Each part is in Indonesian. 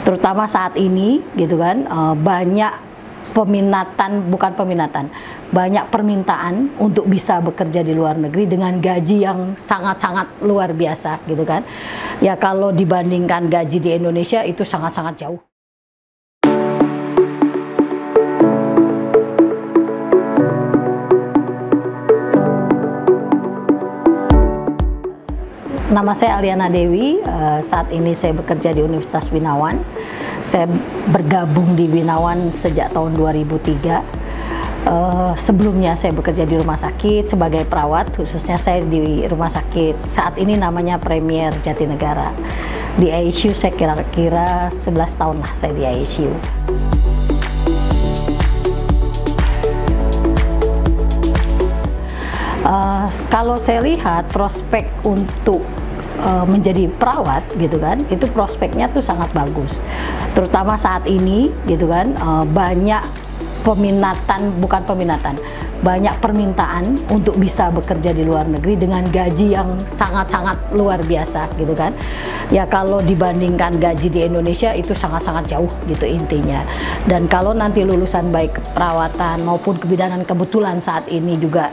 terutama saat ini gitu kan, banyak banyak permintaan untuk bisa bekerja di luar negeri dengan gaji yang sangat-sangat luar biasa gitu kan. Ya kalau dibandingkan gaji di Indonesia itu sangat-sangat jauh. Nama saya Aliana Dewi, saat ini saya bekerja di Universitas Binawan. Saya bergabung di Binawan sejak tahun 2003. Sebelumnya saya bekerja di rumah sakit sebagai perawat, khususnya saya di rumah sakit saat ini namanya Premier Jatinegara. Di ICU saya kira-kira 11 tahun lah saya di ICU. Kalau saya lihat prospek untuk menjadi perawat gitu kan, itu prospeknya tuh sangat bagus, terutama saat ini gitu kan. Banyak banyak permintaan untuk bisa bekerja di luar negeri dengan gaji yang sangat-sangat luar biasa gitu kan. Ya kalau dibandingkan gaji di Indonesia itu sangat-sangat jauh gitu intinya. Dan kalau nanti lulusan baik keperawatan maupun kebidanan, kebetulan saat ini juga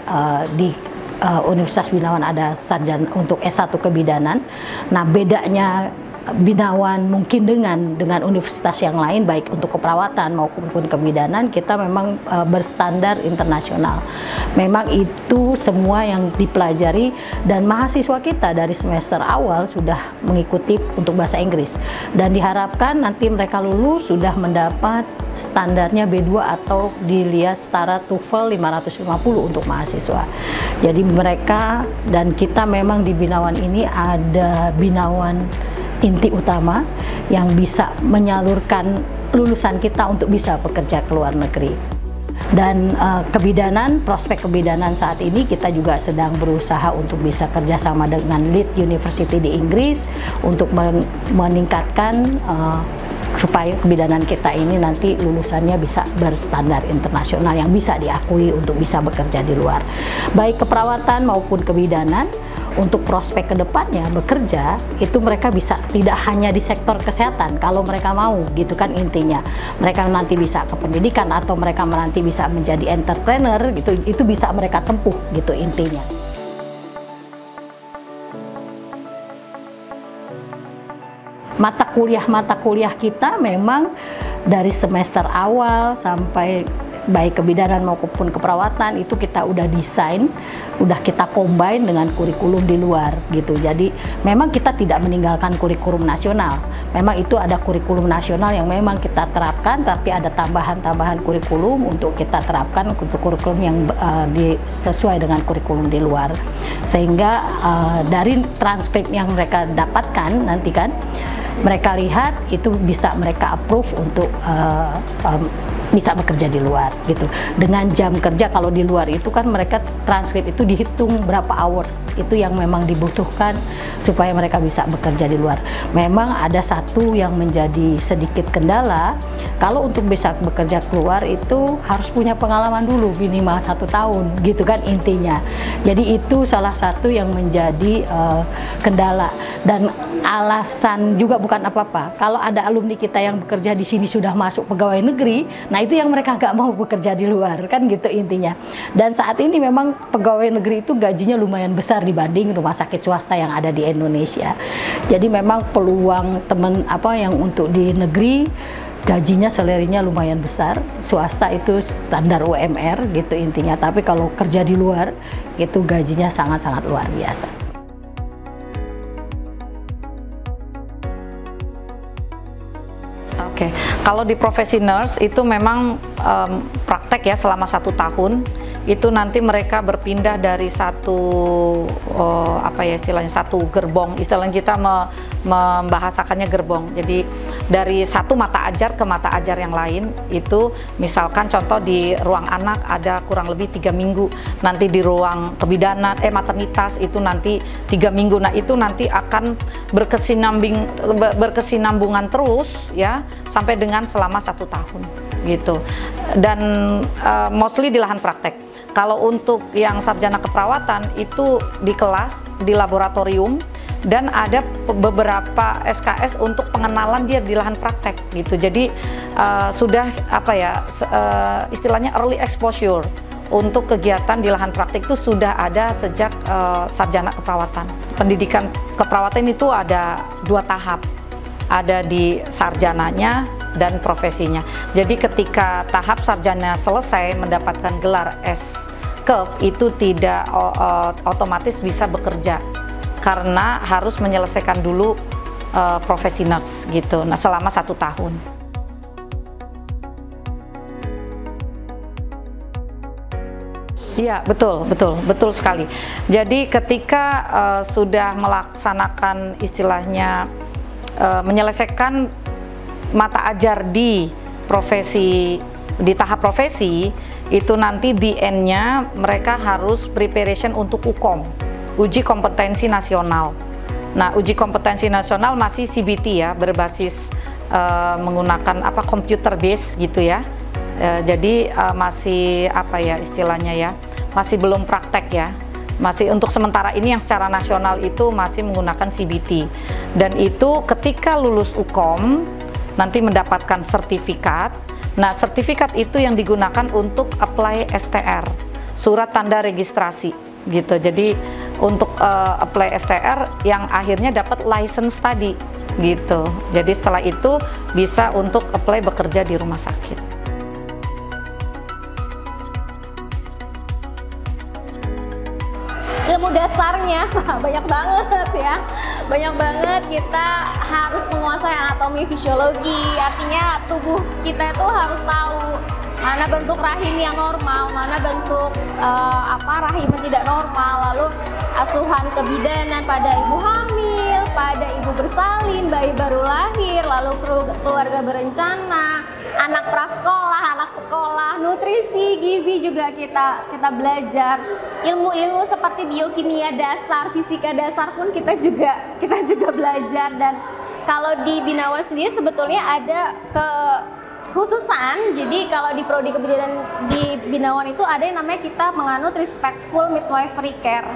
di Universitas Binawan ada sarjana untuk S1 kebidanan. Nah, bedanya Binawan mungkin dengan universitas yang lain baik untuk keperawatan maupun kebidanan, kita memang berstandar internasional. Memang itu semua yang dipelajari, dan mahasiswa kita dari semester awal sudah mengikuti untuk bahasa Inggris, dan diharapkan nanti mereka lulus sudah mendapat standarnya B2 atau dilihat setara TOEFL 550 untuk mahasiswa. Jadi mereka dan kita memang di Binawan ini ada Binawan inti utama yang bisa menyalurkan lulusan kita untuk bisa bekerja ke luar negeri. Dan kebidanan, prospek kebidanan saat ini kita juga sedang berusaha untuk bisa kerjasama dengan Leeds University di Inggris untuk meningkatkan supaya kebidanan kita ini nanti lulusannya bisa berstandar internasional yang bisa diakui untuk bisa bekerja di luar. Baik keperawatan maupun kebidanan, untuk prospek kedepannya bekerja itu mereka bisa tidak hanya di sektor kesehatan kalau mereka mau gitu kan intinya. Mereka nanti bisa ke pendidikan atau mereka nanti bisa menjadi entrepreneur gitu, itu bisa mereka tempuh gitu intinya. Mata kuliah kita memang dari semester awal sampai baik kebidanan maupun keperawatan itu kita udah desain, udah kita combine dengan kurikulum di luar gitu. Jadi memang kita tidak meninggalkan kurikulum nasional. Memang itu ada kurikulum nasional yang memang kita terapkan, tapi ada tambahan-tambahan kurikulum untuk kita terapkan untuk kurikulum yang sesuai dengan kurikulum di luar. Sehingga dari transkrip yang mereka dapatkan nanti kan, mereka lihat itu bisa mereka approve untuk bisa bekerja di luar gitu. Dengan jam kerja kalau di luar itu kan mereka transkrip itu dihitung berapa hours itu yang memang dibutuhkan supaya mereka bisa bekerja di luar. Memang ada satu yang menjadi sedikit kendala, kalau untuk bisa bekerja keluar itu harus punya pengalaman dulu minimal 1 tahun gitu kan intinya. Jadi itu salah satu yang menjadi kendala, dan alasan juga bukan apa-apa. Kalau ada alumni kita yang bekerja di sini sudah masuk pegawai negeri, nah itu yang mereka nggak mau bekerja di luar kan gitu intinya. Dan saat ini memang pegawai negeri itu gajinya lumayan besar dibanding rumah sakit swasta yang ada di Indonesia. Jadi memang peluang teman yang untuk di negeri gajinya salarinya lumayan besar, swasta itu standar UMR gitu intinya. Tapi kalau kerja di luar itu gajinya sangat-sangat luar biasa. Oke, kalau di profesi nurse itu memang praktek ya selama 1 tahun. Itu nanti mereka berpindah dari satu satu gerbong, istilahnya kita membahasakannya gerbong. Jadi dari satu mata ajar ke mata ajar yang lain, itu misalkan contoh di ruang anak ada kurang lebih 3 minggu, nanti di ruang kebidanan maternitas itu nanti 3 minggu. Nah itu nanti akan berkesinambungan terus ya sampai dengan selama 1 tahun gitu. Dan mostly di lahan praktek. Kalau untuk yang sarjana keperawatan itu di kelas, di laboratorium, dan ada beberapa SKS untuk pengenalan dia di lahan praktek gitu. Jadi sudah apa ya istilahnya early exposure untuk kegiatan di lahan praktik itu sudah ada sejak sarjana keperawatan. Pendidikan keperawatan itu ada 2 tahap, ada di sarjananya dan profesinya. Jadi ketika tahap sarjana selesai mendapatkan gelar S.Kerp itu tidak otomatis bisa bekerja, karena harus menyelesaikan dulu profesi nurse gitu. Nah, selama 1 tahun. Iya, betul sekali. Jadi ketika sudah melaksanakan istilahnya menyelesaikan mata ajar di tahap profesi, itu nanti di end-nya mereka harus preparation untuk UKOM, uji kompetensi nasional. Nah, uji kompetensi nasional masih CBT ya, berbasis menggunakan computer base gitu ya. Jadi masih apa ya istilahnya ya, masih belum praktek ya. Masih untuk sementara ini yang secara nasional itu masih menggunakan CBT. Dan itu ketika lulus UKOM nanti mendapatkan sertifikat. Nah, sertifikat itu yang digunakan untuk apply STR, surat tanda registrasi gitu. Jadi untuk apply STR yang akhirnya dapat license tadi gitu. Jadi setelah itu bisa untuk apply bekerja di rumah sakit. Ilmu dasarnya banyak banget ya, banyak banget. Kita harus menguasai anatomi fisiologi, artinya tubuh kita itu harus tahu mana bentuk rahim yang normal, mana bentuk rahim yang tidak normal, lalu asuhan kebidanan pada ibu hamil, pada ibu bersalin, bayi baru lahir, lalu keluarga berencana, anak prasekolah, anak sekolah, nutrisi, gizi juga kita belajar. Ilmu-ilmu seperti biokimia dasar, fisika dasar pun kita juga belajar. Dan kalau di Binawan sendiri sebetulnya ada kekhususan. Jadi kalau di prodi kebidanan di Binawan itu ada yang namanya kita menganut respectful midwifery care.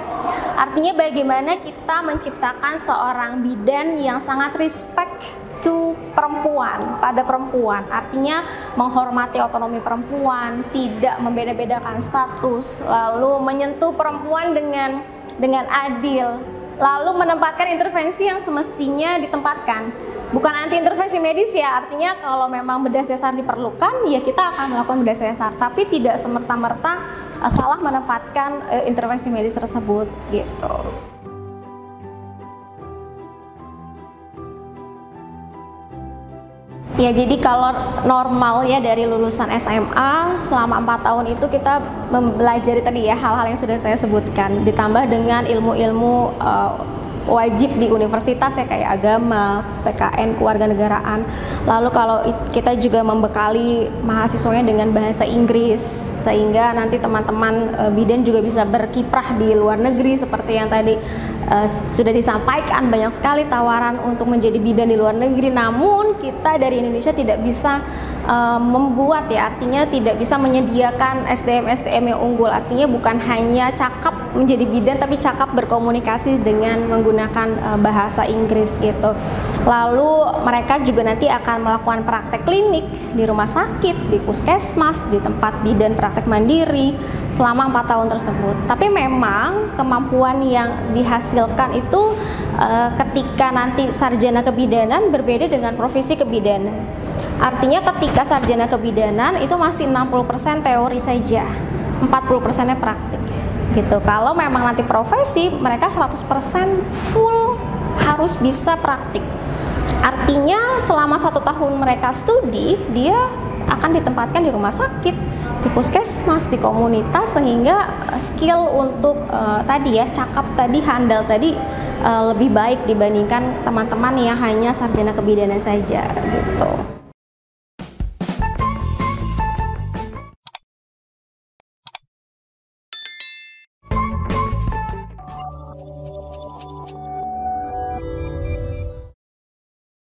Artinya bagaimana kita menciptakan seorang bidan yang sangat respect to perempuan, pada perempuan, artinya menghormati otonomi perempuan, tidak membeda-bedakan status, lalu menyentuh perempuan dengan adil, lalu menempatkan intervensi yang semestinya ditempatkan. Bukan anti intervensi medis ya, artinya kalau memang bedah sesar diperlukan, ya kita akan melakukan bedah sesar, tapi tidak semerta-merta salah menempatkan intervensi medis tersebut gitu. Ya, jadi kalau normal ya dari lulusan SMA selama 4 tahun itu kita mempelajari tadi ya hal-hal yang sudah saya sebutkan, ditambah dengan ilmu-ilmu wajib di universitas ya kayak agama, PKN, kewarganegaraan. Lalu kalau kita juga membekali mahasiswanya dengan bahasa Inggris sehingga nanti teman-teman bidan juga bisa berkiprah di luar negeri seperti yang tadi sudah disampaikan. Banyak sekali tawaran untuk menjadi bidan di luar negeri, namun kita dari Indonesia tidak bisa membuat ya, artinya tidak bisa menyediakan SDM yang unggul. Artinya bukan hanya cakap menjadi bidan, tapi cakap berkomunikasi dengan menggunakan bahasa Inggris gitu. Lalu mereka juga nanti akan melakukan praktek klinik di rumah sakit, di puskesmas, di tempat bidan praktek mandiri selama 4 tahun tersebut. Tapi memang kemampuan yang dihasilkan itu ketika nanti sarjana kebidanan berbeda dengan profesi kebidanan. Artinya ketika sarjana kebidanan itu masih 60% teori saja, 40%-nya praktik gitu. Kalau memang nanti profesi, mereka 100% full harus bisa praktik. Artinya selama 1 tahun mereka studi, dia akan ditempatkan di rumah sakit, di puskesmas, di komunitas, sehingga skill untuk tadi ya, cakap tadi, handal tadi lebih baik dibandingkan teman-teman yang hanya sarjana kebidanan saja gitu.